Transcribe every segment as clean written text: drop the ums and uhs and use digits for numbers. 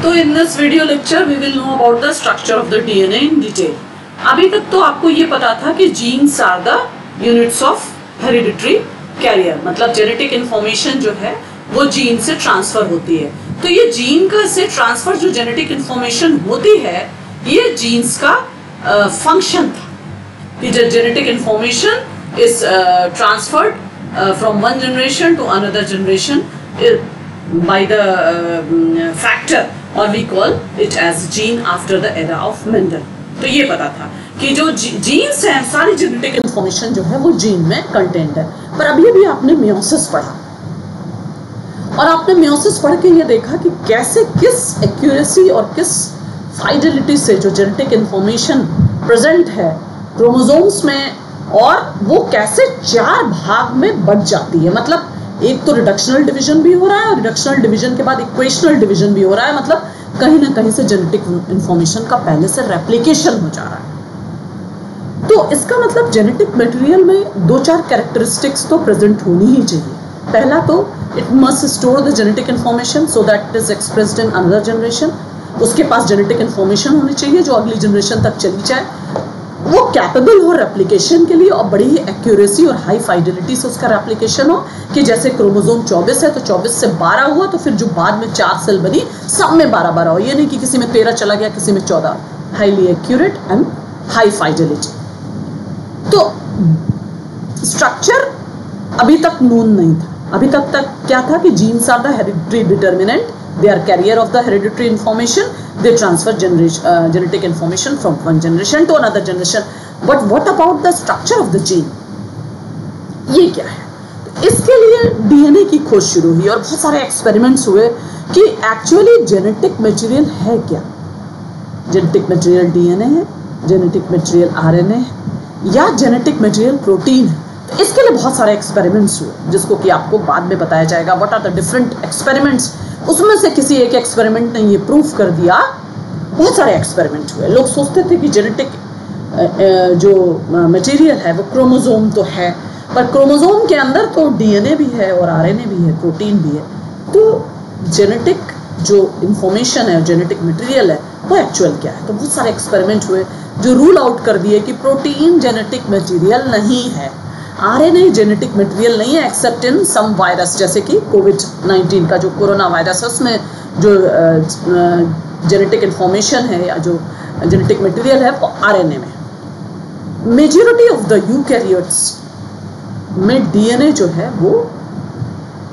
तो in this video lecture we will know about the structure of the DNA in detail. अभी तक तो आपको ये पता था कि genes are the units of hereditary carrier, मतलब जेनेटिक इंफॉर्मेशन जो है वो जीन से ट्रांसफर होती है। तो ये जीन का से ट्रांसफर जो जेनेटिक इंफॉर्मेशन होती है ये जीन्स का फंक्शन था कि genetic information is transferred from one generation to another generation by the factor or we call it as gene after the era of Mendel। तो ये पता था कि जो जीन्स हैं सारी जेनेटिक इंफॉर्मेशन जो है वो जीन में कंटेंट है। पर अभी आपने मियोसिस पढ़ा और आपने मियोसिस पढ़ के ये देखा कि कैसे किस एक्यूरेसी और किस फाइडेलिटी से जो जेनेटिक इंफॉर्मेशन प्रेजेंट है क्रोमोसोम्स में और वो कैसे 4 भाग में बढ़ जाती है। मतलब एक तो रिडक्शनल डिवीजन भी हो रहा है और रिडक्शनल डिवीजन के बाद इक्वेशनल डिवीजन भी हो रहा है, मतलब कहीं ना कहीं से जेनेटिक इंफॉर्मेशन का पहले से रेप्लिकेशन हो जा रहा है। तो इसका मतलब जेनेटिक मटेरियल में 2-4 कैरेक्टरिस्टिक्स तो प्रेजेंट होनी ही चाहिए। पहला तो it must store the genetic information so that it is expressed in another generation. उसके पास जेनेटिक इंफॉर्मेशन होनी चाहिए जो अगली जनरेशन तक चली जाए, वो कैपेबल हो रेप्लिकेशन के लिए और बड़ी ही एक्यूरेसी और हाई फाइडेलिटी से उसका रेप्लिकेशन हो कि जैसे क्रोमोसोम 24 है तो 24 से 12 हुआ तो फिर जो बाद में 4 सेल बनी सब में 12-12 हो, ये नहीं कि किसी में 13 चला गया किसी में 14। Highly accurate and high fidelity. तो स्ट्रक्चर अभी तक नोन नहीं था। अभी तक क्या था कि genes are the hereditary determinant, they are carrier of the hereditary information, they transfer genetic information from one generation to another generation। But what about the structure of the gene? ये क्या है? तो इसके लिए डीएनए की खोज शुरू हुई और बहुत सारे एक्सपेरिमेंट्स हुए कि एक्चुअली जेनेटिक मटेरियल है क्या। जेनेटिक मटेरियल डीएनए है, जेनेटिक मटेरियल आरएनए है या जेनेटिक मटेरियल प्रोटीन है। तो इसके लिए बहुत सारे एक्सपेरिमेंट्स हुए जिसको कि आपको बाद में बताया जाएगा। What are the different experiments, उसमें से किसी एक एक्सपेरिमेंट ने ये प्रूफ कर दिया। बहुत सारे एक्सपेरिमेंट हुए। लोग सोचते थे कि जेनेटिक जो मटेरियल है वो क्रोमोसोम तो है, पर क्रोमोसोम के अंदर तो डीएनए भी है और आरएनए भी है, प्रोटीन भी है। तो जेनेटिक जो इंफॉर्मेशन है, जेनेटिक मटेरियल है, वो एक्चुअल क्या है। तो बहुत सारे एक्सपेरिमेंट हुए जो रूल आउट कर दिए कि प्रोटीन जेनेटिक मटेरियल नहीं है, आरएनए जेनेटिक मटेरियल नहीं है एक्सेप्ट इन सम वायरस, जैसे कि कोविड-19 का जो कोरोना वायरस है उसमें जो जेनेटिक इंफॉर्मेशन है या जो जेनेटिक मटेरियल है वो आरएनए में। मेजॉरिटी ऑफ द यूकैरियोट्स में डीएनए जो है वो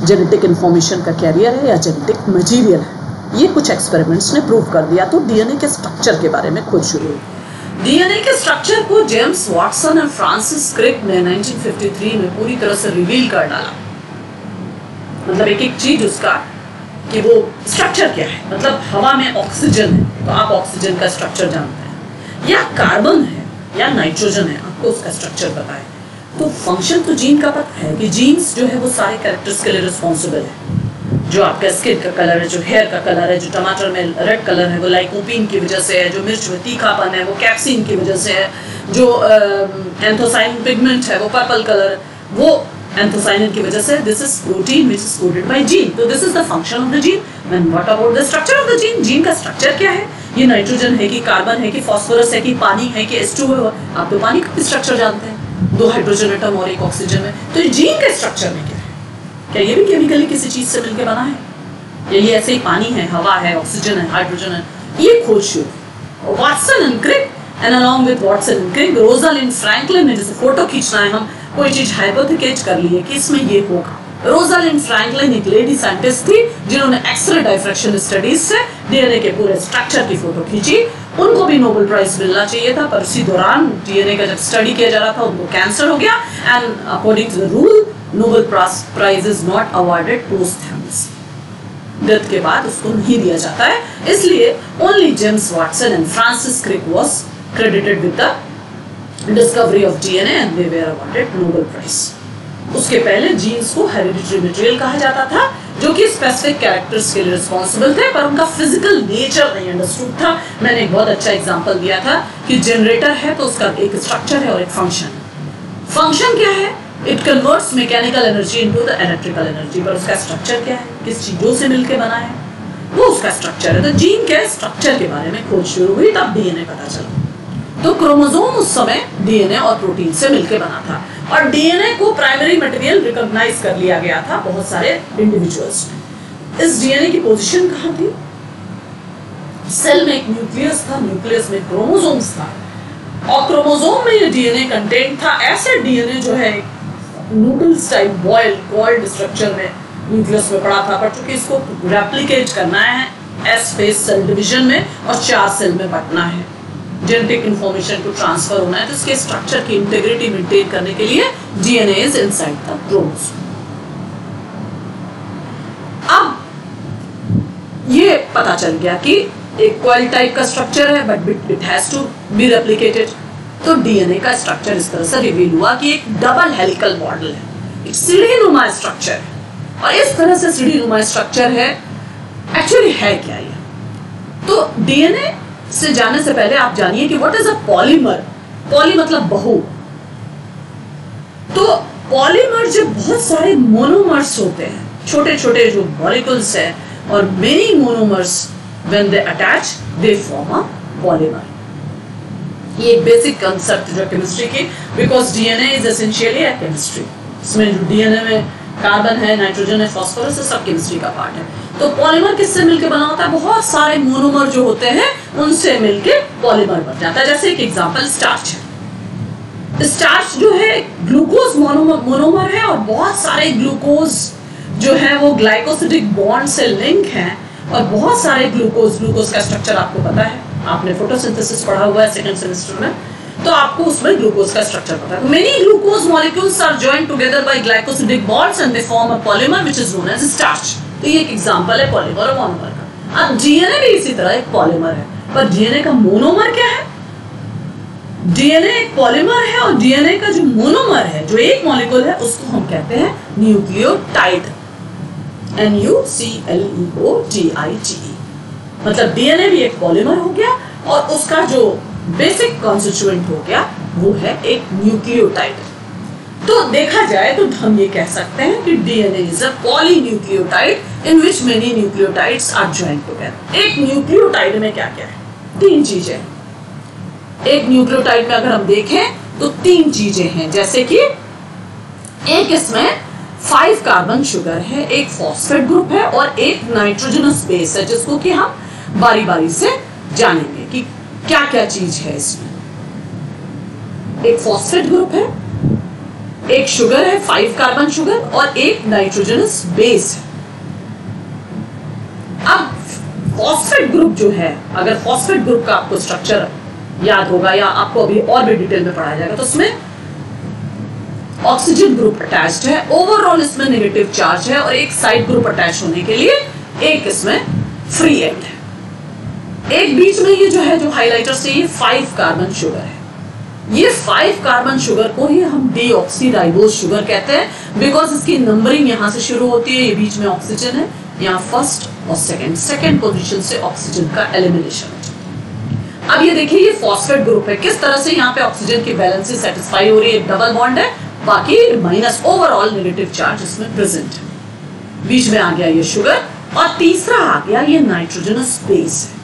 जेनेटिक इंफॉर्मेशन का कैरियर है या जेनेटिक मटेरियल है। ये कुछ एक्सपेरिमेंट्स ने प्रूव कर दिया। तो डीएनए के स्ट्रक्चर के बारे में खोज शुरू हुई। डीएनए के स्ट्रक्चर को जेम्स वाटसन और फ्रांसिस क्रिक ने 1953 में पूरी तरह से रिवील कर डाला। मतलब एक चीज उसका कि वो स्ट्रक्चर क्या है। मतलब हवा में ऑक्सीजन है तो आप ऑक्सीजन का स्ट्रक्चर जानते हैं, या कार्बन है या नाइट्रोजन है, आपको उसका स्ट्रक्चर पता है। तो फंक्शन तो जीन का पता है कि जीन्स जो है वो सारे कैरेक्टर्स के लिए रिस्पॉन्सिबल है। जो आपका स्किन का कलर है, जो हेयर का कलर है, जो टमाटर में रेड कलर है वो लाइकोपीन की वजह से है, जो मिर्च में तीखापन है वो कैप्सिन की वजह से है, जो एंथोसाइनिन पिगमेंट है वो पर्पल कलर वो एंथोसाइनिन की वजह से। This is protein which is coded by gene. तो this is the function of the gene. When what about the structure of the gene, gene का स्ट्रक्चर क्या है। ये नाइट्रोजन है कि कार्बन है कि फास्फोरस है कि पानी है कि H2 है। आप तो पानी का स्ट्रक्चर जानते हैं, 2 हाइड्रोजन एटम और 1 ऑक्सीजन है। तो जीन के स्ट्रक्चर में क्या है? क्या ये भी केमिकली किसी चीज से मिलकर बना है या ये ऐसे ही पानी है, हवा है, ऑक्सीजन है, हाइड्रोजन है? ये खोज शुरू Watson and Crick and along with Watson and Crick Rosalind Franklin ने, जैसे फोटो खींचना है, हम कोई चीज हाइपोथेसिस कर लिए कि इसमें ये होगा। रोजालिंड फ्रैंकलिन एक लेडी साइंटिस्ट थी जिन्होंने एक्स-रे डायफ्रैक्शन स्टडीज से डीएनए के पूरे स्ट्रक्चर की फोटो खींची। उनको भी नोबेल प्राइज मिलना चाहिए था, पर उसी दौरान डीएनए का जब स्टडी किया जा रहा था उनको कैंसर हो गया and according to the rule Nobel prize is not awarded posthumous. Death के बाद उसको नहीं दिया जाता है, इसलिए only James Watson and Francis Crick was credited with the discovery of DNA and they were awarded Nobel prize. उसके पहले जीन्स को हेरिडिटरी मटेरियल कहा जाता था जो कि स्पेसिफिक कैरेक्टर्स के लिए रिस्पॉन्सिबल थे, पर उनका फिजिकल नेचर नहीं अंडरस्टूड था। मैंने एक बहुत अच्छा एग्जांपल दिया था कि जनरेटर है तो उसका एक स्ट्रक्चर है और एक फंक्शन है। फंक्शन क्या है? It converts mechanical energy into the electrical energy, पर उसका स्ट्रक्चर क्या है, किस चीजों से मिलकर बना है। वो उसका स्ट्रक्चर है। तो जीन के स्ट्रक्चर के बारे में खोज शुरू हुई, तब डीएनए पता चला। तो क्रोमोसोम उस समय डीएनए और प्रोटीन से मिलकर बना था, और डीएनए को प्राइमरी मटेरियल रिकॉग्नाइज कर लिया गया था बहुत सारे इंडिविजुअल्स में। इस डीएनए की पोजीशन कहाँ थी? सेल में एक न्यूक्लियस था, न्यूक्लियस में क्रोमोसोम्स था, और क्रोमोसोम में ये डीएनए कंटेंट था। ऐसे डीएनए जो है noodles type boil coiled structure में न्यूक्लियस में पड़ा था, पर चूंकि इसको रेप्लिकेट करना है एस फेज सेल डिवीजन में और 4 सेल में बंटना है, जेनेटिक इंफॉर्मेशन को ट्रांसफर होना है, तो इसके स्ट्रक्चर की इंटीग्रिटी मेंटेन करने के लिए DNA is inside the chromosome. अब ये पता चल गया कि एक कॉइल टाइप का स्ट्रक्चर है, but it has to be replicated. तो डीएनए का स्ट्रक्चर इस तरह से रिवील हुआ कि एक डबल हेलिकल मॉडल है, एक सीढ़ीनुमा स्ट्रक्चर है। और इस तरह से सीढ़ीनुमा स्ट्रक्चर है, एक्चुअली है क्या ये? तो डीएनए से जाने से पहले आप जानिए कि what is a polymer. Poly मतलब बहु। तो पॉलीमर जब बहुत सारे मोनोमर्स होते हैं, छोटे छोटे जो मॉलिक्यूल्स है, और many monomers when they attach they form a polymer। ये बेसिक कंसेप्ट जो केमिस्ट्री की, because DNA is essentially a chemistry. इसमें जो डीएनए में कार्बन है, नाइट्रोजन है, फास्फोरस है, सब केमिस्ट्री का पार्ट है। तो पॉलीमर किससे मिलकर बना होता है? बहुत सारे मोनोमर जो होते हैं उनसे मिलकर पॉलीमर बन जाता है। जैसे एक एग्जांपल स्टार्च है। स्टार्च जो है ग्लूकोज मोनोमर है, और बहुत सारे ग्लूकोज जो है वो ग्लाइकोसिडिक बॉन्ड से लिंक है, और बहुत सारे ग्लूकोज का स्ट्रक्चर आपको पता है, आपने फोटोसिंथेसिस पढ़ा हुआ है सेकंड सेमेस्टर में, तो आपको उसमें ग्लूकोज का स्ट्रक्चर पता है। Many glucose molecules are joined together by glycosidic bonds and they form a polymer which is known as starch. तो ये एक एग्जांपल है पॉलीमर और मोनोमर का। अब डीएनए भी इसी तरह एक पॉलीमर है, पर डीएनए का मोनोमर क्या है? डीएनए एक पॉलीमर है, और डीएनए का जो मोनोमर है, जो एक मॉलिक्यूल है, उसको हम कहते हैं न्यूक्लियोटाइड। NUCLEOTIDE। मतलब डीएनए भी एक पॉलीमर हो गया, और उसका जो बेसिक कॉन्स्टिट्यूएंट हो गया वो है एक न्यूक्लियोटाइड। तो देखा जाए तो हम ये कह सकते हैं कि DNA is a polynucleotide in which many nucleotides are joined together. एक न्यूक्लियोटाइड में क्या क्या है? 3 चीजें। एक न्यूक्लियोटाइड में अगर हम देखें तो 3 चीजें हैं, जैसे कि एक इसमें 5 कार्बन शुगर है, एक फॉस्फेट ग्रुप है, और एक नाइट्रोजनस बेस है, जिसको कि हम बारी बारी से जानेंगे कि क्या क्या चीज है इसमें। एक फॉस्फेट ग्रुप है, एक शुगर है 5 कार्बन शुगर, और एक नाइट्रोजनस बेस है। अब फॉस्फेट ग्रुप जो है, अगर फॉस्फेट ग्रुप का आपको स्ट्रक्चर याद होगा या आपको अभी और भी डिटेल में पढ़ाया जाएगा, तो उसमें ऑक्सीजन ग्रुप अटैच्ड है, ओवरऑल इसमें नेगेटिव चार्ज है, और एक साइड ग्रुप अटैच होने के लिए एक इसमें फ्री एंड है। एक बीच में ये जो है, जो हाइलाइटर से, ये 5 कार्बन शुगर है। ये 5 कार्बन शुगर को ही हम डीऑक्सीराइबोज शुगर कहते हैं, बिकॉज इसकी नंबरिंग यहाँ से शुरू होती है। ये बीच में ऑक्सीजन है, यहाँ फर्स्ट और सेकेंड पोजीशन से ऑक्सीजन का एलिमिनेशन। अब ये देखिए, ये फॉस्फेट ग्रुप है, किस तरह से यहाँ पे ऑक्सीजन की बैलेंस सेटिस्फाई हो रही है। डबल बॉन्ड है, बाकी माइनस, ओवरऑल नेगेटिव चार्ज इसमें प्रेजेंट है। बीच में आ गया ये शुगर, और तीसरा आ गया ये नाइट्रोजनस बेस है।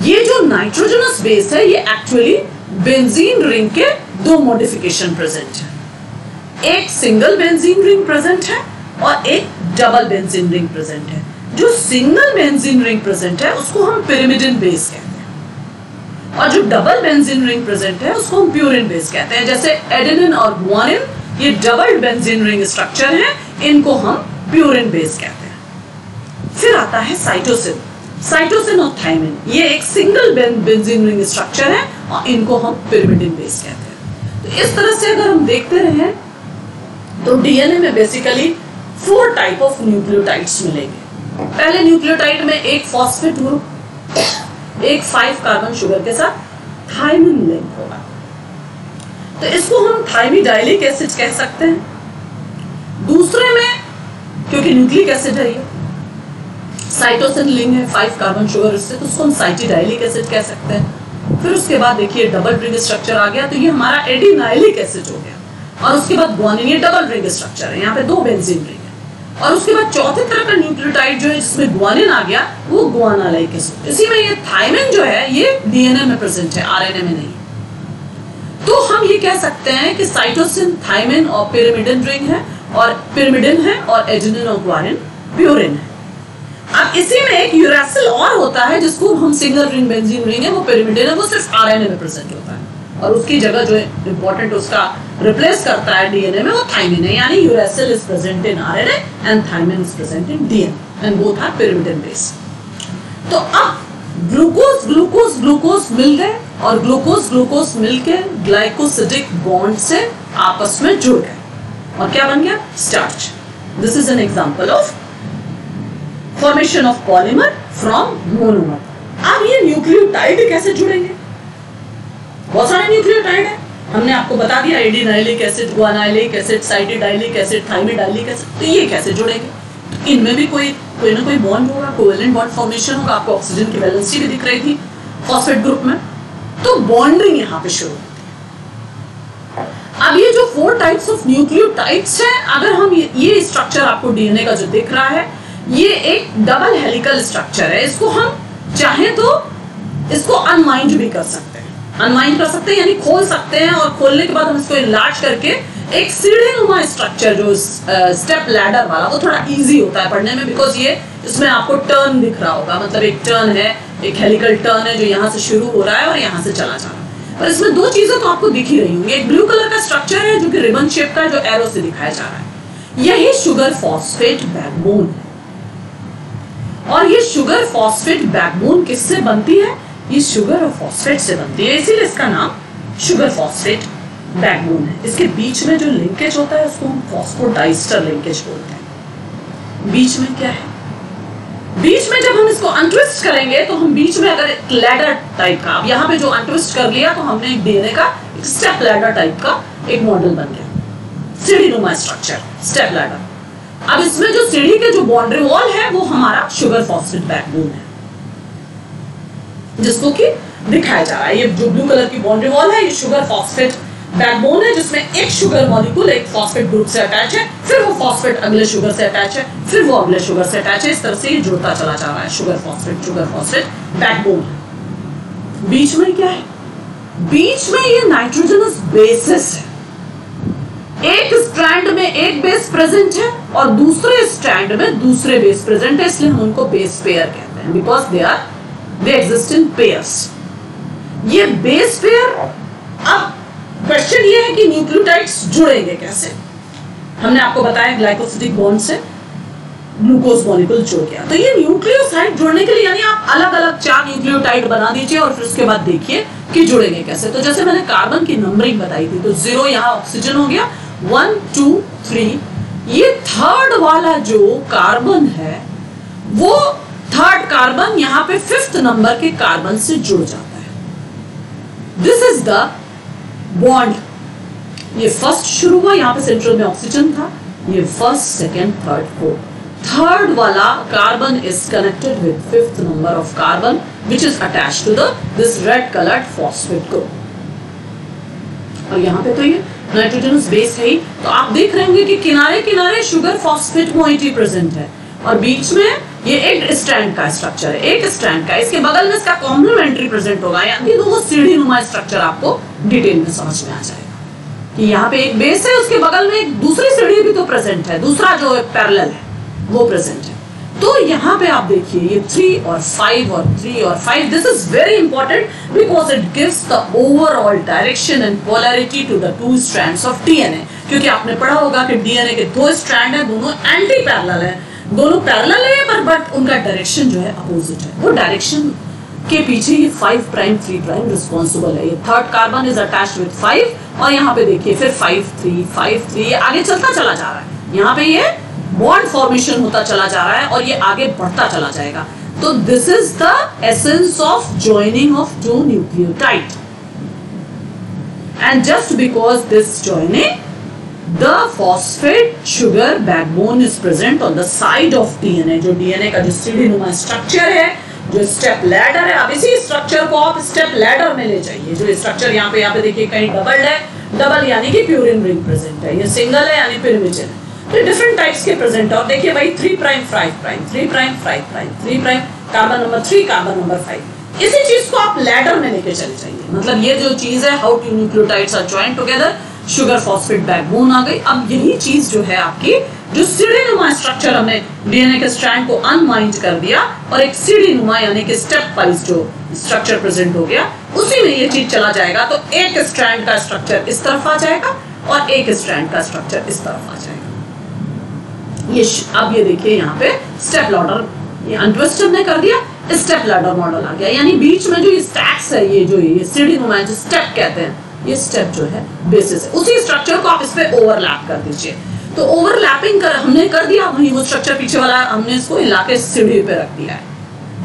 ये जो नाइट्रोजनस बेस है, ये एक्चुअली बेंजीन रिंग के 2 मॉडिफिकेशन प्रेजेंट है। एक सिंगल बेंजीन रिंग प्रेजेंट है, और एक डबल बेंजीन रिंग प्रेजेंट है। जो सिंगल बेंजीन रिंग प्रेजेंट है उसको हम पिरिमिडिन बेस कहते हैं, और जो डबल बेंजीन रिंग प्रेजेंट है उसको हम प्यूरिन बेस कहते हैं। जैसे एडेनिन और गुआनिन, ये डबल बेंजीन रिंग स्ट्रक्चर है, इनको हम प्यूरिन बेस कहते हैं। फिर आता है साइटोसिन, साइटोसिन और थायमिन, ये एक सिंगल बेंजीन रिंग स्ट्रक्चर है, और इनको हम पिरिमिडिन बेस कहते हैं। तो इस तरह से अगर हम देखते रहे तो डीएनए में बेसिकली 4 टाइप ऑफ न्यूक्लियोटाइड्स मिलेंगे। पहले न्यूक्लियोटाइड में एक फॉस्फेट ग्रुप, एक 5 कार्बन शुगर के साथ थायमिन लिंक होगा, तो इसको हम थायमिडाइलिक एसिड कह सकते हैं। दूसरे में, क्योंकि न्यूक्लिक एसिड है, ये साइटोसिन लिंक है 5 कार्बन शुगर इससे, तो उसको हम साइटिडाइलिक एसिड कह सकते हैं। फिर उसके बाद देखिए डबल रिंग स्ट्रक्चर आ गया, तो ये हमारा एडिनाइलिक एसिड हो गया, और उसके बाद गुआनिन, ये डबल रिंग स्ट्रक्चर है, यहाँ पे 2 बेंजीन रिंग है। और उसके बाद चौथे तरह का न्यूक्लियोटाइड जो है जिसमें गुआनिन आ गया, वो गुआनालाइक एसिड। इसी में ये थायमिन जो है ये डीएनए में प्रेजेंट है, आरएनए में नहीं। तो हम ये कह सकते हैं कि साइटोसिन, थायमिन और पिरिमिडिन रिंग है, और पिरिमिडिन है, और एडेनिन और गुआनिन प्यूरिन है। अब इसी में एक यूरेसिल और होता है जिसको हम सिंगल रिंग बेंजीन रिंग है, वो पिरिमिडिन है, वो सिर्फ आरएनए में प्रेजेंट होता है, और उसकी जगह जो इंपॉर्टेंट उसका रिप्लेस करता है डीएनए में, वो थायमिन है। यानी uracil is present in RNA and thymine is present in DNA and both are pyrimidine base. तो अब ग्लूकोज ग्लूकोज ग्लूकोज मिल गए, और ग्लूकोज ग्लूकोज मिलके ग्लाइकोसिडिक बॉन्ड से आपस में जुड़ गए, और क्या बन गया? Starch. This is an example of formation of polymer from monomer. अब ये न्यूक्लियोटाइड कैसे जुड़ेंगे? बहुत सारे न्यूक्लियोटाइड है, हमने आपको बता दिया, adenylic acid, guanylic acid, cytidylic acid, thymidylic acid. तो ये कैसे जुड़ेंगे? तो इनमें भी कोई ना कोई बॉन्ड होगा, कोवेलेंट बॉन्ड फॉर्मेशन होगा। आपको ऑक्सीजन की वैलेंसी भी दिख रही थी फॉस्फेट ग्रुप में, तो बॉन्डिंग यहाँ पे शुरू होती है। अब ये जो 4 टाइप्स ऑफ न्यूक्लियोटाइड्स हैं, अगर हम ये स्ट्रक्चर आपको डीएनए का जो दिख रहा है, ये एक डबल हेलिकल स्ट्रक्चर है। इसको हम चाहे तो इसको अनवाइंड भी कर सकते हैं, अनवाइंड कर सकते हैं यानी खोल सकते हैं, और खोलने के बाद हम इसको इनलार्ज करके एक सीढ़ीनुमा स्ट्रक्चर जो स्टेप लैडर वाला, वो थोड़ा इजी होता है पढ़ने में, बिकॉज ये इसमें आपको टर्न दिख रहा होगा, मतलब एक टर्न है, एक हेलिकल टर्न है जो यहाँ से शुरू हो रहा है और यहाँ से चला जा रहा है। पर इसमें 2 चीजें तो आपको दिख ही रही होंगी। एक ब्लू कलर का स्ट्रक्चर है जो कि रिबन शेप का है, जो एरो से दिखाया जा रहा है, यही शुगर फॉस्फेट बैकबोन है। और ये शुगर फॉस्फेट बैकबोन किससे बनती है? ये शुगर और फॉस्फेट से बनती है, इसीलिए इसका नाम शुगर फॉस्फेट बैकबोन है। इसके बीच में जो लिंकेज होता है उसको हम फॉस्फोडाइस्टर लिंकेज बोलते हैं। बीच में क्या है? बीच में जब हम इसको अनट्विस्ट करेंगे तो हम बीच में अगर एक लैडर टाइप का, अब यहाँ पे जो अनट्विस्ट कर लिया तो हमने एक डीएनए का एक स्टेप लैडर टाइप का एक मॉडल बन गया, सीढ़ीनुमा स्ट्रक्चर, स्टेप लैडर। अब इसमें जो सीढ़ी के जो बाउंड्री वॉल है वो हमारा शुगर फॉस्फेट बैकबोन है, जिसको कि दिखाया जा रहा है। ये जो ब्लू कलर की बाउंड्री वॉल है, ये शुगर फॉस्फेट बैकबोन है, जिसमें एक शुगर मॉलिक्यूल एक फॉस्फेट ग्रुप से अटैच है, फिर वो फॉस्फेट अगले शुगर से अटैच है, फिर वो अगले शुगर से अटैच है। इस तरह से ये जुड़ता चला जा रहा है शुगर फॉस्फेट बैकबोन। बीच में क्या है? बीच में ये नाइट्रोजनस बेसेस है। एक स्ट्रैंड में एक बेस प्रेजेंट है और दूसरे स्ट्रैंड में दूसरे बेस प्रेजेंट है, इसलिए हम उनको बेस पेयर कहते हैं, because they exist in pairs. ये बेस पेयर। अब क्वेश्चन ये है कि न्यूक्लियोटाइड्स जुड़ेंगे कैसे? हमने आपको बताया ग्लाइकोसिडिक बॉन्ड से ग्लूकोज मॉलिक्यूल जुड़ गया, तो ये न्यूक्लियोसाइड जुड़ने के लिए यानी आप अलग अलग 4 न्यूक्लियोटाइड बना दीजिए और फिर उसके बाद देखिए कि जुड़ेंगे कैसे। तो जैसे मैंने कार्बन की नंबरिंग बताई थी, तो 0 यहाँ ऑक्सीजन हो गया, 1 2 3। ये थर्ड वाला जो कार्बन है वो थर्ड कार्बन यहाँ पे 5th नंबर के कार्बन से जुड़ जाता है। This is the bond. ये फर्स्ट शुरू हुआ, यहाँ पे सेंट्रल में ऑक्सीजन था, ये first, second, third, fourth. Third वाला carbon is connected with 5th number of carbon which is attached to this red coloured phosphate group. और यहाँ पे तो ये नाइट्रोजनस बेस है ही, तो आप देख रहे होंगे कि किनारे किनारे शुगर फॉस्फेट मोइटी प्रेजेंट है, और बीच में ये एक स्ट्रैंड का स्ट्रक्चर है, एक स्ट्रैंड का, इसके बगल में इसका कॉम्प्लीमेंट्री प्रेजेंट होगा, यानी तो वो सीढ़ीनुमा स्ट्रक्चर आपको डिटेल में समझ में आ जाएगा कि यहाँ पे एक बेस है, उसके बगल में एक दूसरी सीढ़ी भी तो प्रेजेंट है, दूसरा जो पैरेलल है वो प्रेजेंट है। तो यहाँ पे आप देखिए ये 3 और 5 और 3 और 5, this is very important because it gives the overall direction and polarity to the 2 strands of DNA. क्योंकि आपने पढ़ा होगा कि डीएनए के 2 स्ट्रैंड है, दोनों एंटी पैरेलल है, दोनों पैरेलल है बट उनका डायरेक्शन जो है अपोजिट है। वो डायरेक्शन के पीछे ये 5 प्राइम 3 प्राइम रिस्पॉन्सिबल है। ये third carbon is attached with 5 और यहाँ पे देखिए फिर 5 3 5 3, ये आगे चलता चला जा रहा है, यहाँ पे ये बॉन्ड फॉर्मेशन होता चला जा रहा है और ये आगे बढ़ता चला जाएगा। तो this is the essence of joining of 2 nucleotide, and just because this joining the phosphate sugar backbone is present on the side of DNA। जो DNA का जो सीढ़ीनुमा स्ट्रक्चर है, जो स्टेप लैडर है, अब इसी स्ट्रक्चर को आप स्टेप लैडर में ले जाइए। जो स्ट्रक्चर यहाँ पे देखिए कहीं डबल है, डबल यानी कि प्यूरिन रिंग प्रेजेंट है, ये सिंगल है यानी पिरिमिडिन है। तो डिफरेंट टाइप्स के प्रेजेंट है। और देखिए भाई 3 prime 5 prime 3 prime 5 prime 3 prime carbon number 3 carbon number 5। इसी चीज को आप लैडर में लेके चले जाइए। मतलब ये जो चीज है how two nucleotides are joined together, sugar phosphate backbone आ गई। अब यही चीज जो है आपकी जो सीढ़ीनुमा स्ट्रक्चर, हमने डीएनए के स्ट्रैंड को अनवाइंड कर दिया और एक सीढ़ीनुमा यानी कि स्टेप वाइज जो स्ट्रक्चर प्रेजेंट हो गया, उसी में ये चीज चला जाएगा। तो एक स्ट्रैंड का स्ट्रक्चर इस तरफ आ जाएगा और एक स्ट्रैंड का स्ट्रक्चर इस तरफ आ जाएगा। ये अब ये देखिए यहाँ पे स्टेप लैडर, ये अनट्विस्टेड ने कर दिया, स्टेप लैडर मॉडल आ गया। यानी बीच में जो ये स्टैक्स है, ये जो ये सीढ़ीनुमा जो स्टेप कहते हैं, ये स्टेप जो है बेसिस है। उसी स्ट्रक्चर को आप इस पे ओवरलैप कर दीजिए। तो ओवरलैपिंग हमने कर दिया, वही वो स्ट्रक्चर पीछे वाला हमने इसको हिला के सीढ़ी पे रख दिया है,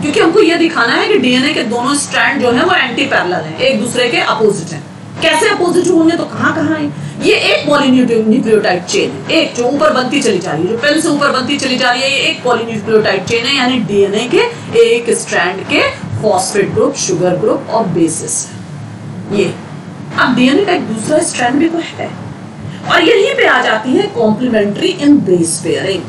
क्योंकि हमको ये दिखाना है कि डीएनए के दोनों स्ट्रैंड जो है वो एंटी पैरेलल हैं, एक दूसरे के अपोजिट हैं। कैसे अपोजिट होंगे तो कहाँ है? ये एक पॉलीन्यूक्लियोटाइड चेन है, एक जो ऊपर बनती चली जा रही है, जो पेन से ऊपर बनती चली जा रही है, ये एक पॉलीन्यूक्लियोटाइड चेन है। यानी डीएनए के एक स्ट्रैंड के फॉस्फेट ग्रुप, शुगर ग्रुप और बेसिस है ये। अब डीएनए का एक दूसरा स्ट्रैंड भी तो है, और यहीं पे आ जाती है कॉम्प्लीमेंट्री इन बेस पेयरिंग।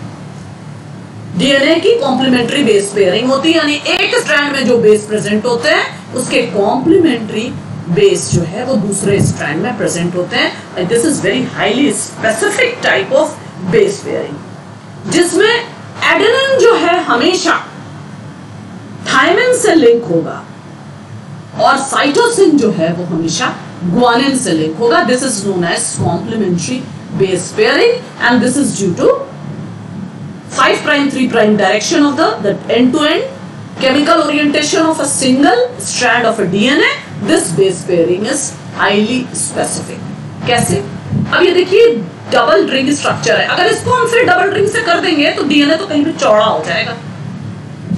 डीएनए की कॉम्प्लीमेंट्री बेस पेयरिंग होती है, यानी एक स्ट्रैंड में जो बेस प्रेजेंट होते हैं उसके कॉम्प्लीमेंट्री बेस जो है वो दूसरे स्ट्रैंड में प्रेजेंट होते हैं। This is very highly specific type of base pairing, जिसमें एडेनिन जो है हमेशा थायमिन से लिंक होगा और साइटोसिन जो है वो हमेशा guanine से लिंक होगा। This is known as complementary base pairing and this is due to 5 prime 3 prime direction of the end to end chemical orientation of a single strand of a DNA. This base pairing is highly specific. कैसे? अब ये देखिए double ring structure है, अगर इसको हम फिर double ring से कर देंगे तो डीएनए तो कहीं पे चौड़ा हो जाएगा,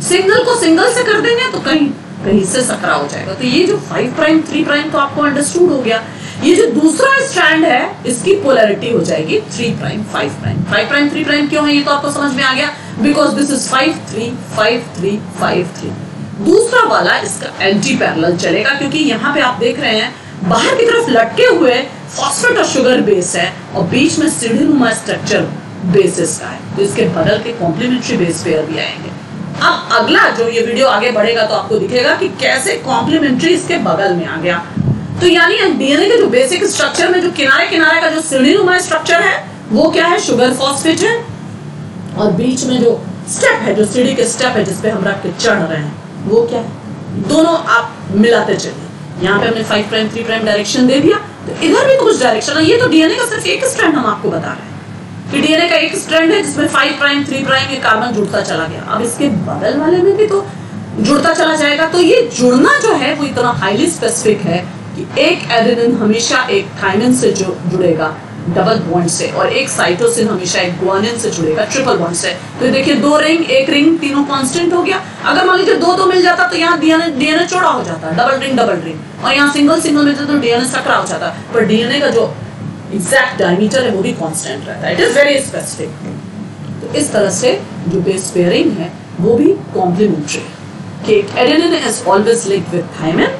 सिंगल को सिंगल से कर देंगे तो कहीं से सकरा हो जाएगा। तो ये जो 5 प्राइम 3 प्राइम तो आपको अंडरस्टूड हो गया। ये जो दूसरा स्ट्रैंड है इसकी पोलैरिटी हो जाएगी 3 प्राइम 5 प्राइम। 5 प्राइम 3 प्राइम क्यों है ये तो आपको समझ में आ गया, बिकॉज दिस इज 5 3 5 3 5 3। दूसरा वाला इसका एंटी पैरेलल चलेगा, क्योंकि यहाँ पे आप देख रहे हैं बाहर की तरफ लटके हुए फॉस्फेट और शुगर बेस है और बीच में सीढ़ीनुमा स्ट्रक्चर बेसिस का है, तो इसके बगल के कॉम्प्लीमेंट्री बेस पेयर भी आएंगे। अब अगला जो ये वीडियो आगे बढ़ेगा तो आपको दिखेगा कि कैसे कॉम्प्लीमेंट्री इसके बगल में आ गया। तो यानी डीएनए के जो बेसिक स्ट्रक्चर में जो किनारे किनारे का जो सीढ़ीनुमा स्ट्रक्चर है वो क्या है, शुगर फॉस्फेट है, और बीच में जो स्टेप है, जो सीढ़ी के स्टेप है जिसपे हम रख के चढ़ रहे हैं, वो क्या है, दोनों आप मिलाते चलिए। यहाँ पे हमने 5 प्राइम 3 प्राइम डायरेक्शन दे दिया, तो इधर भी तो कुछ डायरेक्शन है। ये तो डीएनए का सिर्फ एक स्ट्रैंड हम आपको बता रहे हैं कि डीएनए का एक स्ट्रैंड है जिसमें 5 प्राइम 3 प्राइम ये कार्बन जुड़ता चला गया, अब इसके बगल वाले में भी तो जुड़ता चला जाएगा। तो ये जुड़ना जो है वो इतना हाईली स्पेसिफिक है कि एक एडेनिन हमेशा एक थायमिन से जुड़ेगा डबल बॉन्ड से, और एक साइटोसिन हमेशा एक गुआनिन से जुड़ेगा ट्रिपल बॉन्ड से। तो देखिए 2 रिंग 1 रिंग तीनों कांस्टेंट हो गया। अगर मान लीजिए 2 मिल जाता तो यहाँ डीएनए चौड़ा हो जाता, डबल रिंग, और यहाँ सिंगल मिलता तो डीएनए सकरा हो जाता, पर डीएनए का जो एग्जैक्ट डायमीटर है वो भी कांस्टेंट रहता है। It is very specific. तो इस तरह से जो बेस पेयरिंग है वो भी कॉम्प्लीमेंट्री कि adenine is always linked with thymine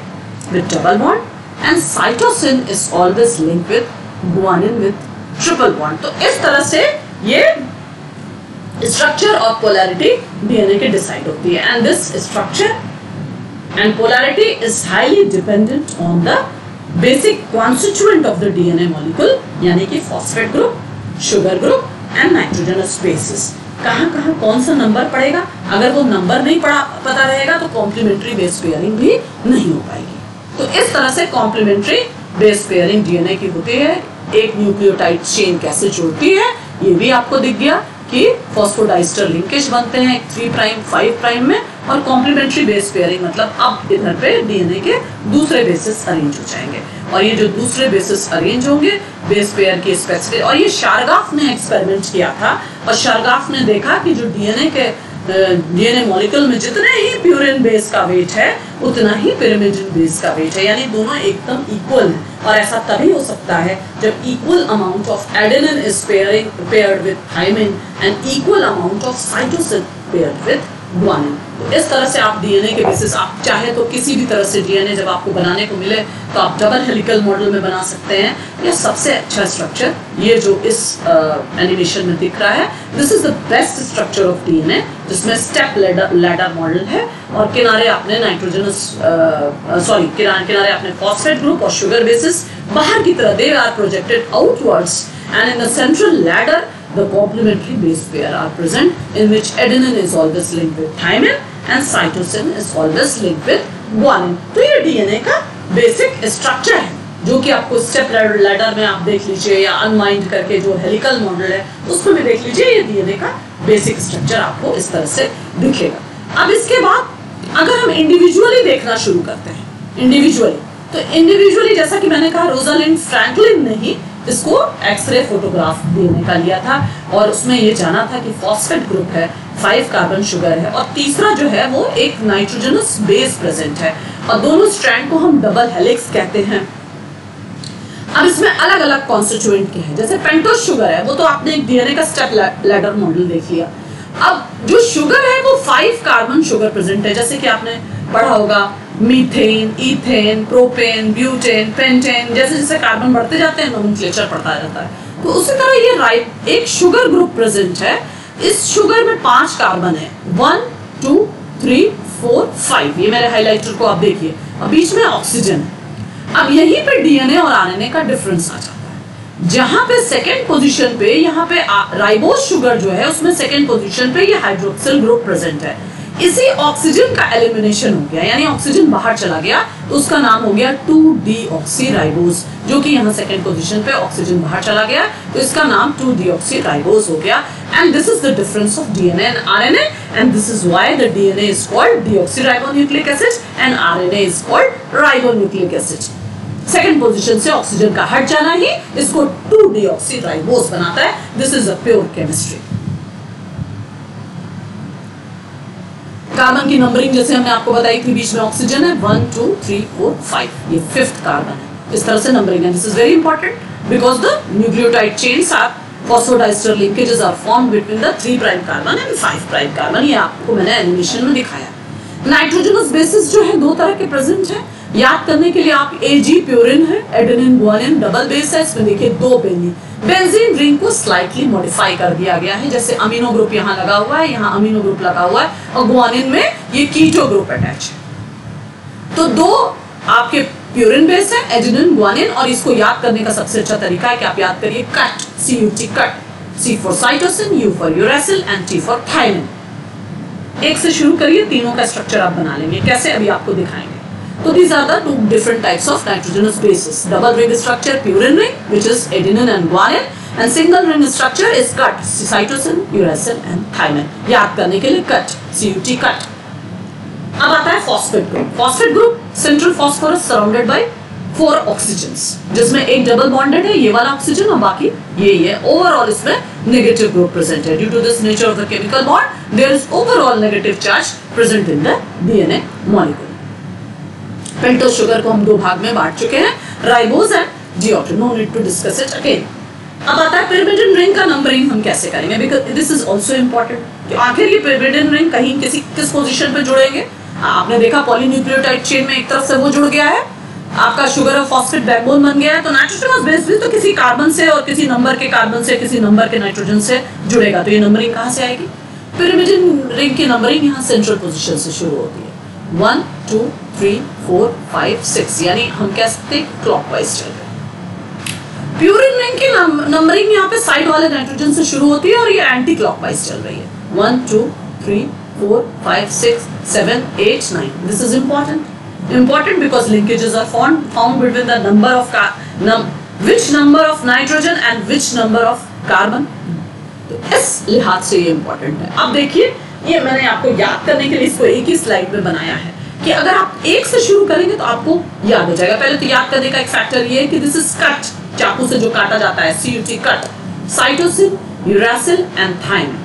with double bond and cytosine is always linked with guanine with triple bond. तो इस तरह से ये स्ट्रक्चर और पोलैरिटी डीएनए के डिसाइड होती है, and this structure and polarity is highly dependent on the basic constituent of the DNA molecule, यानी कि phosphate group, sugar group and nitrogenous bases. कहाँ कौन सा नंबर पड़ेगा, अगर वो नंबर नहीं पता रहेगा तो कॉम्प्लीमेंट्री बेस पेयरिंग भी नहीं हो पाएगी। तो इस तरह से कॉम्प्लीमेंट्री बेस पेयरिंग डीएनए की होती है। एक न्यूक्लियोटाइड चेन कैसे जुड़ती है ये भी आपको दिख गया कि फॉस्फोडाइस्टर लिंकेज बनते हैं 3 प्राइम 5 प्राइम में, और कॉम्प्लीमेंट्री बेस पेयरिंग मतलब अब इधर पे डीएनए के दूसरे बेसिस अरेंज हो जाएंगे, और ये जो दूसरे बेसिस अरेंज होंगे बेस पेयर की स्पेसिफिक, और ये शारगाफ ने एक्सपेरिमेंट किया था, और शारगाफ ने देखा कि जो डीएनए मॉलिक्यूल में जितने ही प्यूरिन बेस का वेट है उतना ही पिरिमिडिन बेस का वेट है, यानी दोनों एकदम इक्वल है। और ऐसा तभी हो सकता है जब equal amount of adenine is paired with thymine and equal amount of cytosine paired with guanine. तो इस तरह से आप डीएनए के बेसिस, आप चाहे तो किसी भी तरह से डीएनए जब आपको बनाने को मिले तो आप डबल हेलिकल मॉडल में बना सकते हैं। ये सबसे अच्छा स्ट्रक्चर, ये जो इस एनिमेशन में दिख रहा है, this is the best structure of DNA, जिसमें स्टेप लैडर मॉडल है और किनारे आपने नाइट्रोजनस किनारे आपने फॉस्फेट ग्रुप और शुगर बेसिस, बाहर की तरह they are projected outwards, and in the central ladder the complementary base pair are present, in which adenine is always linked with thymine and cytosine is always linked with guanine। तो ये DNA का basic structure है, जो कि आपको step ladder में आप देख लीजिए या अनवाइंड करके जो हेलिकल मॉडल है उसमें भी देख लीजिए, ये डीएनए का बेसिक स्ट्रक्चर आपको इस तरह से दिखेगा। अब इसके बाद अगर हम इंडिविजुअली देखना शुरू करते हैं, इंडिविजुअली जैसा कि मैंने कहा, रोजालिंड फ्रैंकलिन ने ही इसको एक्सरे फोटोग्राफ देने का लिया था और उसमें ये जाना था कि फॉस्फेट ग्रुप है, 5 कार्बन शुगर है और तीसरा जो है वो एक नाइट्रोजनस बेस प्रेजेंट है और दोनों स्ट्रैंड को हम डबल हेलिक्स कहते हैं। अब इसमें अलग अलग कॉन्स्टिट्यूएंट क्या है, जैसे पेंटोस शुगर है, वो तो आपने एक डीएनए का स्टेप लैडर मॉडल देख लिया। अब जो शुगर है वो 5 कार्बन शुगर प्रेजेंट है, जैसे कि आपने पढ़ा होगा methane, ethane, propane, butane, pentane, जैसे जैसे कार्बन बढ़ते जाते हैं नोमेनक्लेचर पढ़ता जाता है। तो उसी तरह ये एक शुगर ग्रुप प्रेजेंट है, इस शुगर में 5 कार्बन है, 1 2 3 4 5, ये मेरे हाइलाइटर को आप देखिए, और बीच में ऑक्सीजन है। अब यहीं पे डीएनए और आरएनए का डिफरेंस आ जाता है, जहां पे सेकेंड पोजीशन पे, यहाँ पे राइबोस शुगर जो है उसमें सेकेंड पोजीशन पे ये हाइड्रोक्सिल ग्रुप प्रेजेंट है। इसी ऑक्सीजन का एलिमिनेशन हो गया, यानी ऑक्सीजन बाहर चला गया, तो उसका नाम हो गया 2-डीऑक्सीराइबोज, जो कि यहाँ सेकेंड पोजीशन पे ऑक्सीजन बाहर चला गया तो इसका नाम 2-डीऑक्सीराइबोज हो गया। And this is the difference of DNA and RNA, and this is why the DNA is called deoxyribonucleic acid and RNA is called ribonucleic acid. Second position से ऑक्सीजन का हट जाना ही इसको 2-डीऑक्सीराइबोज बनाता है। This is a pure chemistry. Carbon की numbering जैसे हमने आपको बताई थी, बीच में ऑक्सीजन है, 1 2 3 4 5, ये 5th कार्बन है, इस तरह से नंबरिंग है। This is very important because the nucleotide chains are phosphodiester linkages are formed between the 3' carbon and 5' carbon, ये आपको मैंने एनिमेशन में दिखाया। नाइट्रोजनस बेसिस जो है 2 तरह के प्रेजेंट है, याद करने के लिए आप एजी प्यूरिन है, एडेनिन गुआनिन डबल बेस है, इसमें देखिए 2 बेंजीन रिंग को स्लाइटली मॉडिफाई कर दिया गया है, जैसे अमीनो ग्रुप यहाँ लगा हुआ है, यहाँ अमीनो ग्रुप लगा हुआ है और गुआनिन में ये कीटो ग्रुप अटैच है। तो 2 आपके प्यूरिन बेस है, एडेनिन गुआनिन, और इसको याद करने का सबसे अच्छा तरीका है कि आप याद करिए cut, CUT cut, C for cytosine, U for uracil and T for thymine. एक से शुरू करिए, तीनों का स्ट्रक्चर आप बना लेंगे, कैसे अभी आपको दिखाएंगे। So these are the 2 different types of nitrogenous bases. Double ring structure, purine ring, which is adenine and guanine, and single ring structure is cut, cytosine, uracil and thymine. याद करने के लिए cut, CUT cut. अब आता है phosphate group. Phosphate group, central phosphorus surrounded by 4 oxygens, जिसमें एक double bonded है, ये वाला ऑक्सीजन, और बाकी ये ओवरऑल इसमें नेगेटिव ग्रुप प्रेजेंट है। Due to this nature of the chemical bond there is overall negative charge present in the DNA molecule. Pentose sugar को हम 2 भाग में बांट चुके हैं, ribose and deoxy, no need to discuss it again. अब आता है pyrimidine रिंग का नंबरिंग हम कैसे करेंगे, because this is also important कि आखिर ये pyrimidine रिंग कहीं किस पोजीशन पे जुड़ेंगे। आपने देखा पॉलीन्यूक्लियोटाइड चेन में एक तरफ से वो जुड़ गया है, आपका शुगर और फॉस्फेट बैकबोन बन गया है, तो नाइट्रोजनस बेस भी तो किसी कार्बन से और किसी नंबर के कार्बन से, किसी नंबर के नाइट्रोजन से जुड़ेगा, तो ये नंबरिंग कहाँ से आएगी। pyrimidine रिंग की नंबरिंग यहाँ सेंट्रल पोजीशन से शुरू होती है, 1 2 3 4 5 6, यानी हम कह सकते हैं क्लॉकवाइज चल रहे हैं। प्यूरिन रिंग की नंबरिंग यहाँ पे साइड वाले नाइट्रोजन से शुरू होती है और ये एंटी क्लॉकवाइज चल रही है, 1 2 3 4 5 6 7 8 9। This is important because linkages are found between the number of which number of nitrogen and which number of carbon। तो इस लिहाज से ये इंपॉर्टेंट है। अब देखिए, ये मैंने आपको याद करने के लिए इसको एक ही स्लाइड में बनाया है कि अगर आप एक से शुरू करेंगे तो आपको याद हो जाएगा। पहले तो याद करने का एक फैक्टर ये है कि दिस इज कट, चाकू से जो काटा जाता है, CUT cut, cytosine, uracil and thymine.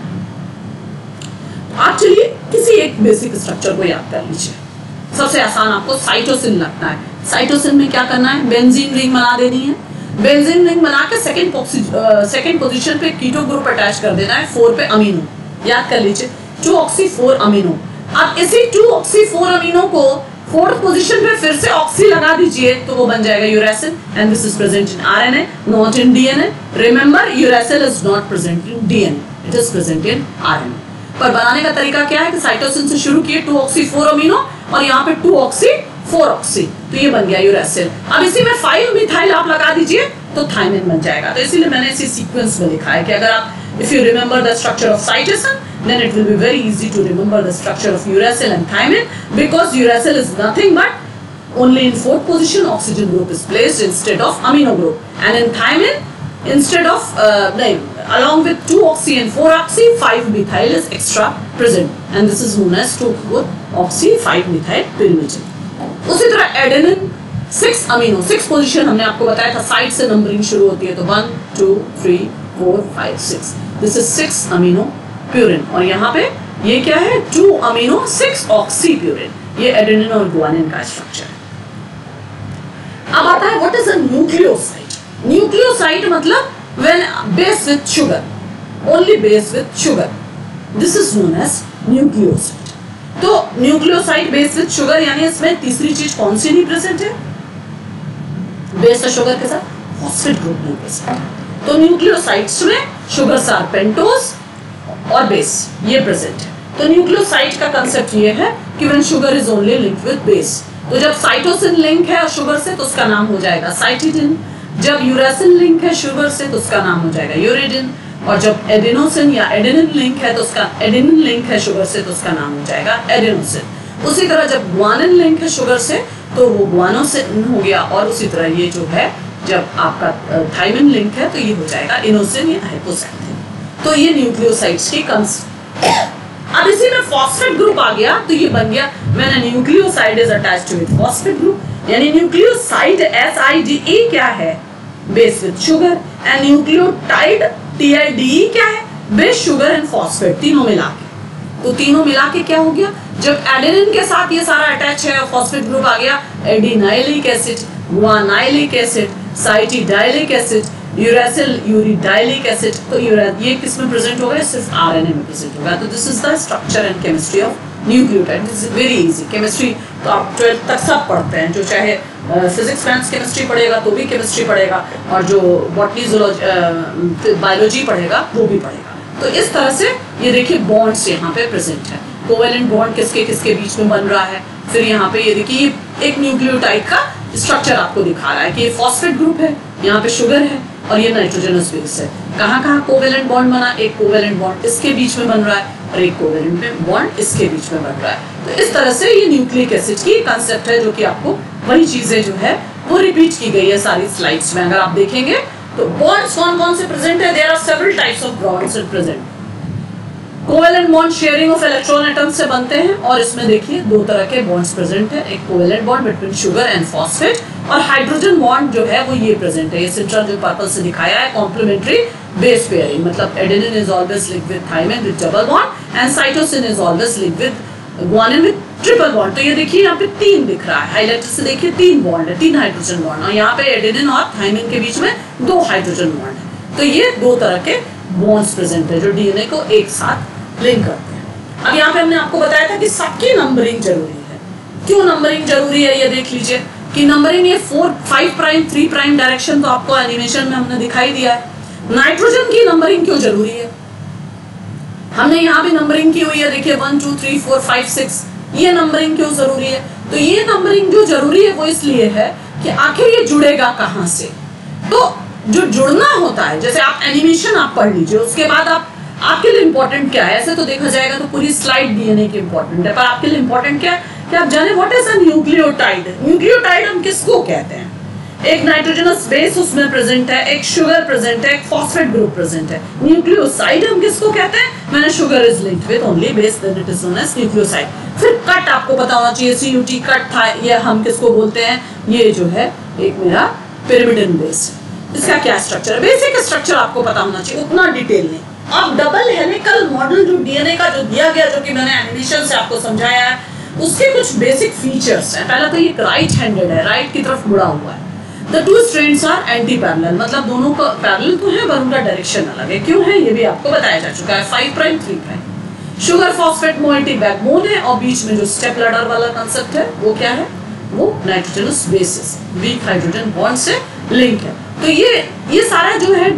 आप चलिए किसी एक बेसिक स्ट्रक्चर को याद कर लीजिए। सबसे आसान आपको साइटोसिन लगता है। साइटोसिन में क्या करना है, बेंजीन रिंग बना देनी है। बेंजीन रिंग बना के सेकेंड पोजीशन पे कीटो ग्रुप अटैच कर देना है, 4 पे अमीनो। याद कर लीजिए 2 ऑक्सी 4 अमीनो। अब इसी 2 ऑक्सी 4 अमीनो को फोर्थ पोजीशन पे फिर से ऑक्सी लगा दीजिए तो वो बन जाएगा uracil, and this is present in RNA not in DNA. Remember uracil is not present in DNA, it is present in RNA. पर बनाने का तरीका क्या है कि साइटोसिन से शुरू किए 2 ऑक्सी 4 अमीनो और यहाँ पे 2 ऑक्सी 4 ऑक्सी, तो ये बन गया यूरेसिल। अब इसी में 5 मिथाइल आप लगा दीजिए तो थायमिन बन जाएगा। तो इसीलिए मैंने इसी सीक्वेंस में लिखा है कि अगर आप if you remember the structure of cytosine, then it will be very easy to remember the structure of uracil and thymine, because uracil is nothing but only in 4th position oxygen group is placed instead of amino group, and in thymine instead of along with 2 oxy and 4 oxy 5 methyl is extra present, and this is known as 2 oxy 5 methyl pyrimidine। उसी तरह adenine 6 amino, 6 position हमने आपको बताया था side से numbering शुरू होती है, तो 1 2 3 4 5 6, दिस इज 6 अमीनो प्यूरिन, और यहाँ पे ये क्या है 2 अमीनो 6 ऑक्सी प्यूरिन, ये एडेनिन और गुआनिन का स्ट्रक्चर है। अब आता है what is a nucleoside. Nucleoside मतलब when base with sugar, only base with sugar, this is known as nucleoside. तो न्यूक्लियोसाइड बेस विद शुगर यानी इसमें तीसरी चीज कौन सी नहीं प्रेजेंट है, बेस और शुगर के साथ फॉस्फेट ग्रुप नहीं प्रेजेंट है। तो न्यूक्लियोसाइड्स में शुगर्स आर पेंटोज और बेस, ये प्रेजेंट है। तो न्यूक्लियोसाइड का कंसेप्ट ये है कि when sugar is only linked with base, तो जब साइटोसिन लिंक है शुगर से तो उसका नाम हो जाएगा साइटिडिन, जब यूरेसिल लिंक है शुगर से तो उसका नाम हो जाएगा यूरिडिन, और जब एडेनोसिन या एडेनिन लिंक है तो उसका एडेनिन लिंक है शुगर से तो उसका नाम हो जाएगा एडेनोसिन। उसी तरह जब गुआनिन लिंक है शुगर से तो वो गुआनोसिन हो गया, और उसी तरह ये जो है जब आपका थायमिन लिंक है तो ये हो जाएगा इनोसिन या हाइपोसैक्टिन। तो ये न्यूक्लियोसाइड्स की कंसेप्ट। अब इसी में फॉस्फेट ग्रुप आ गया तो ये बन गया when a nucleoside is attached with phosphate group, यानी न्यूक्लियोसाइड SIDE क्या है, base with sugar, and nucleotide TIDE क्या है, बेस शुगर एंड फॉस्फेट, तीनों मिला के। तो तीनों मिला के क्या हो गया, जब एडेनिन के साथ ये सारा अटैच है और फॉस्फेट ग्रुप आ गया, adenylic acid, guanylic acid, cytidylic acid, uracil uridylic acid, तो ये किस में प्रेजेंट होगा, सिर्फ आरएनए में प्रेजेंट होगा। तो this is the structure and chemistry of nucleotide. This is very easy. Chemistry तो आप 12th तक सब पढ़ते हैं, जो चाहे फिजिक्स मैथ्स केमिस्ट्री पढ़ेगा तो भी केमिस्ट्री पढ़ेगा, और जो बॉटनी जूलॉजी बायोलॉजी पढ़ेगा वो भी पढ़ेगा। तो इस तरह से ये देखिए बॉन्ड्स यहाँ पे प्रेजेंट है, कोवेलेंट बॉन्ड किसके किसके बीच में बन रहा है। फिर यहाँ पे ये देखिए एक न्यूक्लियोटाइड का स्ट्रक्चर आपको दिखा रहा है कि ये फॉस्फेट ग्रुप है, यहाँ पे शुगर है और ये नाइट्रोजनस बेस है। कहाँ कहाँ कोवेलेंट बॉन्ड बना, एक कोवेलेंट बॉन्ड इसके बीच में बन रहा है और एक कोवेलेंट बॉन्ड इसके बीच में बन रहा है। तो इस तरह से ये न्यूक्लिक एसिड की कंसेप्ट है, जो कि आपको वही चीजें जो है वो रिपीट की गई है सारी स्लाइड्स में। अगर आप देखेंगे तो बॉन्ड्स कौन कौन से प्रेजेंट है, there are several types of bonds present. Covalent bond sharing of electron atoms से बनते हैं, और इसमें देखिए दो तरह के बॉन्ड्स प्रेजेंट है, एक covalent bond between sugar and phosphate, और हाइड्रोजन बॉन्ड जो है वो ये प्रेजेंट है, ये सेंट्रल जो पर्पल से दिखाया है, कॉम्प्लीमेंट्री बेस पेयरिंग, मतलब adenine is always linked with thymine with double bond and cytosine is always linked with guanine with triple bond. तो ये देखिए यहाँ पे 3 दिख रहा है, हाइलाइटर से देखिए 3 बॉन्ड है, 3 हाइड्रोजन बॉन्ड, और यहाँ पे एडेनिन और थायमिन के बीच में 2 हाइड्रोजन बॉन्ड है। तो ये 2 तरह के बॉन्ड्स प्रेजेंट है जो डीएनए को एक साथ लिंक करते हैं। अब यहाँ पे हमने आपको बताया था कि सबकी नंबरिंग जरूरी है। क्यों नंबरिंग जरूरी है ये देख लीजिए कि नंबरिंग ये 4, 5 प्राइम 3 प्राइम डायरेक्शन तो आपको एनिमेशन में हमने दिखाई दिया है। नाइट्रोजन की नंबरिंग क्यों जरूरी है, हमने यहाँ भी नंबरिंग की हुई है, देखिए 1 2 3 4 5 6, ये नंबरिंग क्यों जरूरी है, तो ये नंबरिंग जो जरूरी है वो इसलिए है कि आखिर ये जुड़ेगा कहाँ से। तो जो जुड़ना होता है, जैसे आप एनिमेशन आप पढ़ लीजिए, उसके बाद आप आपके लिए इंपॉर्टेंट क्या है, ऐसे तो देखा जाएगा तो पूरी स्लाइड डीएनए की इंपॉर्टेंट है, पर आपके लिए इंपॉर्टेंट क्या है कि आप जाने what is a nucleotide. Nucleotide हम किसको कहते हैं, एक नाइट्रोजनस बेस उसमें प्रेजेंट है, एक शुगर प्रेजेंट है, एक फॉस्फेट ग्रुप प्रेजेंट है। न्यूक्लियोसाइड हम किसको कहते हैं, मैंने sugar is linked with only base, then it is known as nucleoside. फिर कट आपको पता होना चाहिए, CUT कट था, ये हम किसको बोलते हैं, ये जो है एक मेरा पिरामिडन बेस है। इसका क्या स्ट्रक्चर है, बेसिक स्ट्रक्चर आपको पता होना चाहिए, उतना डिटेल नहीं। अब डबल हेलिकल मॉडल जो डीएनए का जो दिया गया, जो कि मैंने एनिमेशन से आपको समझाया है, उसके कुछ बेसिक फीचर्स हैं। पहला तो ये राइट हैंडेड है, राइट की तरफ मुड़ा हुआ है। The 2 strands are anti parallel, मतलब दोनों का पैरेलल तो है पर उनका डायरेक्शन अलग है। क्यों है ये भी आपको बताया जा चुका है, 5 prime 3 prime. Sugar phosphate moiety backbone है और बीच में जो स्टेप लैडर वाला कंसेप्ट है वो क्या है, वो nitrogenous bases weak hydrogen bond से लिंक है। तो ये सारा जो है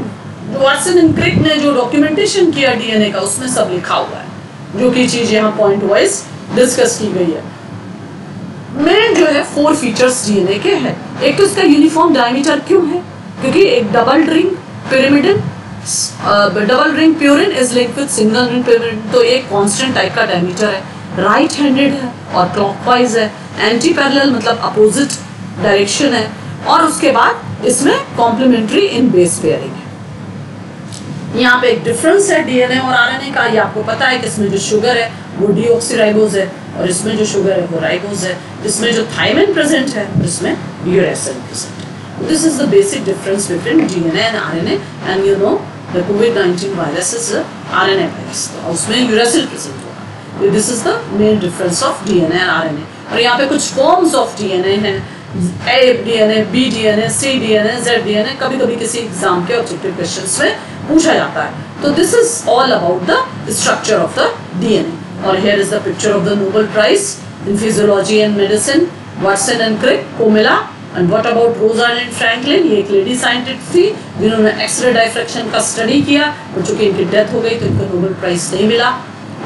वाटसन एंड क्रिक ने जो डॉक्यूमेंटेशन किया डीएनए का उसमें सब लिखा हुआ है, जो की चीज यहाँ पॉइंट वाइज डिस्कस की गई है। मेन जो है 4 फीचर्स डीएनए के हैं। एक तो इसका यूनिफॉर्म डायमीटर क्यों है, क्योंकि एक double ring pyrimidine double ring purine is linked with single ring pyrimidine, तो एक कांस्टेंट टाइप का डायमीटर है, राइट हैंडेड है और क्लॉकवाइज है, एंटी पैरेलल मतलब अपोजिट डायरेक्शन है, और उसके बाद इसमें कॉम्प्लीमेंट्री इन बेस पेयरिंग है। यहाँ पे एक डिफरेंस है डीएनए और आरएनए का, ये आपको पता है कि इसमें जो शुगर है वो डीऑक्सीराइबोज है और इसमें जो शुगर है वो राइबोज है, इसमें जो थायमिन प्रेजेंट है और इसमें यूरेसिल प्रेजेंट है। This is the basic difference between DNA and RNA, and you know the COVID-19 virus is a RNA virus, तो उसमें यूरेसिल प्रेजेंट होगा। This is the main difference of DNA and RNA। और यहाँ पे कुछ forms of DNA हैं, A DNA, B DNA, C DNA, Z DNA, कभी-कभी किसी एग्जाम के ऑब्जेक्टिव क्वेश्चंस में पूछा जाता है। तो this is all about the structure of the DNA। और here is the picture of the Nobel Prize in Physiology and Medicine, Watson and Crick को मिला। And what about Rosalind Franklin? ये एक लेडी साइंटिस्ट थी जिन्होंने x ray diffraction का study किया, और चूंकि इनकी डेथ हो गई तो इनको नोबेल प्राइज नहीं मिला।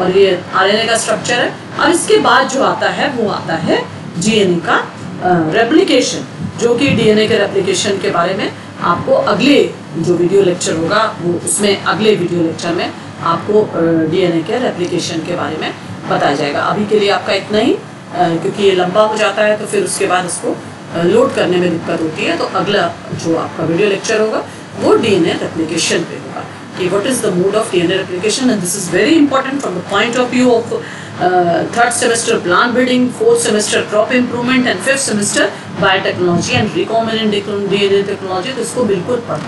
और ये आरएनए का स्ट्रक्चर है। और इसके बाद जो आता है वो आता है डीएनए का रेप्लिकेशन, जो कि डीएनए के रेप्लिकेशन के बारे में आपको अगले जो वीडियो लेक्चर होगा वो उसमें अगले वीडियो लेक्चर में आपको डीएनए के रेप्लिकेशन के बारे में बताया जाएगा। अभी के लिए आपका इतना ही, क्योंकि ये लंबा हो जाता है तो फिर उसके बाद इसको लोड करने में दिक्कत होती है। तो अगला जो आपका वीडियो लेक्चर होगा वो डीएनए रेप्लिकेशन पे होगा कि what is the mode of DNA replication, and this is very important from the point of view of 3rd semester plant breeding, 4th semester crop improvement and 5th semester biotechnology and recombinant DNA technology. तो इसको बिल्कुल पढ़ना।